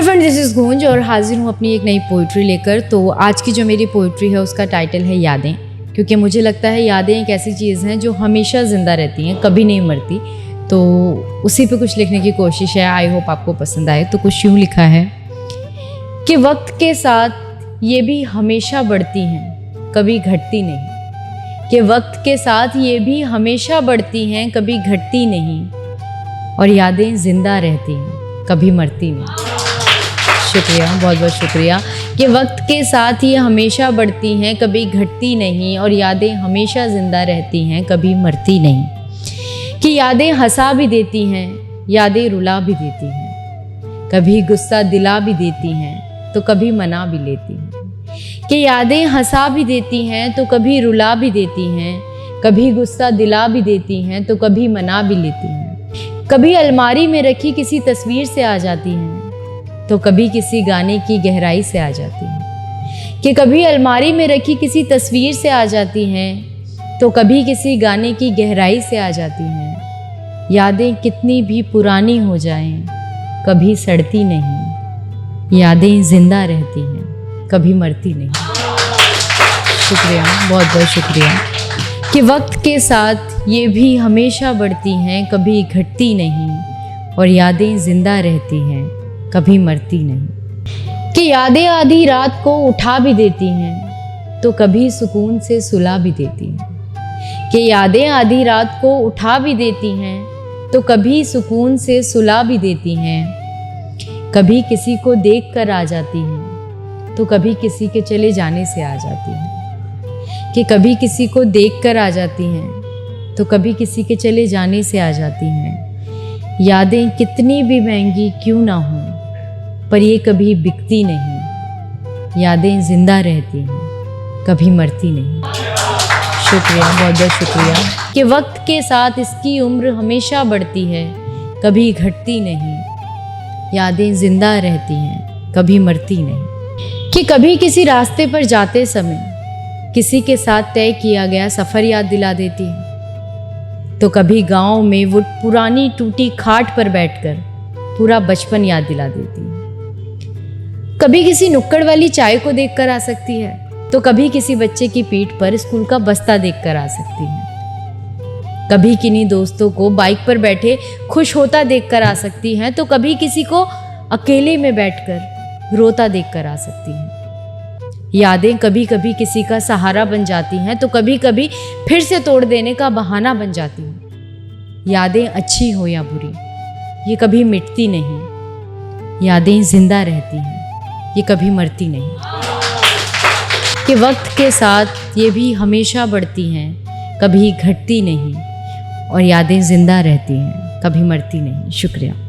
Friend, this is गूंज और हाजिर हूँ अपनी एक नई पोइट्री लेकर। तो आज की जो मेरी पोइट्री है उसका टाइटल है यादें, क्योंकि मुझे लगता है यादें एक ऐसी चीज़ हैं जो हमेशा ज़िंदा रहती हैं, कभी नहीं मरती। तो उसी पे कुछ लिखने की कोशिश है। आई होप आपको पसंद आए। तो कुछ यूँ लिखा है कि वक्त के साथ ये भी हमेशा बढ़ती हैं, कभी घटती नहीं। कि वक्त के साथ ये भी हमेशा बढ़ती हैं, कभी घटती नहीं। और यादें ज़िंदा रहती हैं, कभी मरती नहीं। शुक्रिया, बहुत बहुत शुक्रिया। कि वक्त के साथ ये हमेशा बढ़ती हैं, कभी घटती नहीं। और यादें हमेशा ज़िंदा रहती हैं, कभी मरती नहीं। कि यादें हंसा भी देती हैं, यादें रुला भी देती हैं। कभी गुस्सा दिला भी देती हैं, तो कभी मना भी लेती हैं। कि यादें हंसा भी देती हैं, तो कभी रुला भी देती हैं। कभी गुस्सा दिला भी देती हैं, तो कभी मना भी लेती हैं। कभी अलमारी में रखी किसी तस्वीर से आ जाती हैं, तो कभी किसी गाने की गहराई से आ जाती हैं। कि कभी अलमारी में रखी किसी तस्वीर से आ जाती हैं, तो कभी किसी गाने की गहराई से आ जाती हैं। यादें कितनी भी पुरानी हो जाएं, कभी सड़ती नहीं। यादें ज़िंदा रहती हैं, कभी मरती नहीं। शुक्रिया, बहुत बहुत शुक्रिया। कि वक्त के साथ ये भी हमेशा बढ़ती हैं, कभी घटती नहीं। और यादें ज़िंदा रहती हैं, कभी मरती नहीं। कि यादें आधी रात को उठा भी देती हैं, तो कभी सुकून से सुला भी देती हैं। कि यादें आधी रात को उठा भी देती हैं, तो कभी सुकून से सुला भी देती हैं। कभी किसी को देख कर आ जाती हैं, तो कभी किसी के चले जाने से आ जाती हैं। कि कभी किसी को देख कर आ जाती हैं, तो कभी किसी के चले जाने से आ जाती हैं। यादें कितनी भी महंगी क्यों ना हों, पर ये कभी बिकती नहीं। यादें ज़िंदा रहती हैं, कभी मरती नहीं। शुक्रिया, बहुत बहुत शुक्रिया। कि वक्त के साथ इसकी उम्र हमेशा बढ़ती है, कभी घटती नहीं। यादें ज़िंदा रहती हैं, कभी मरती नहीं। कि कभी किसी रास्ते पर जाते समय किसी के साथ तय किया गया सफ़र याद दिला देती है, तो कभी गांव में वो पुरानी टूटी खाट पर बैठकर पूरा बचपन याद दिला देती है। कभी किसी नुक्कड़ वाली चाय को देखकर आ सकती है, तो कभी किसी बच्चे की पीठ पर स्कूल का बस्ता देखकर आ सकती है। कभी किन्हीं दोस्तों को बाइक पर बैठे खुश होता देखकर आ सकती हैं, तो कभी किसी को अकेले में बैठकर रोता देखकर आ सकती हैं। यादें कभी कभी किसी का सहारा बन जाती हैं, तो कभी कभी फिर से तोड़ देने का बहाना बन जाती हैं। यादें अच्छी हो या बुरी, ये कभी मिटती नहीं। यादें जिंदा रहती हैं, ये कभी मरती नहीं। कि वक्त के साथ ये भी हमेशा बढ़ती हैं, कभी घटती नहीं। और यादें ज़िंदा रहती हैं, कभी मरती नहीं। शुक्रिया।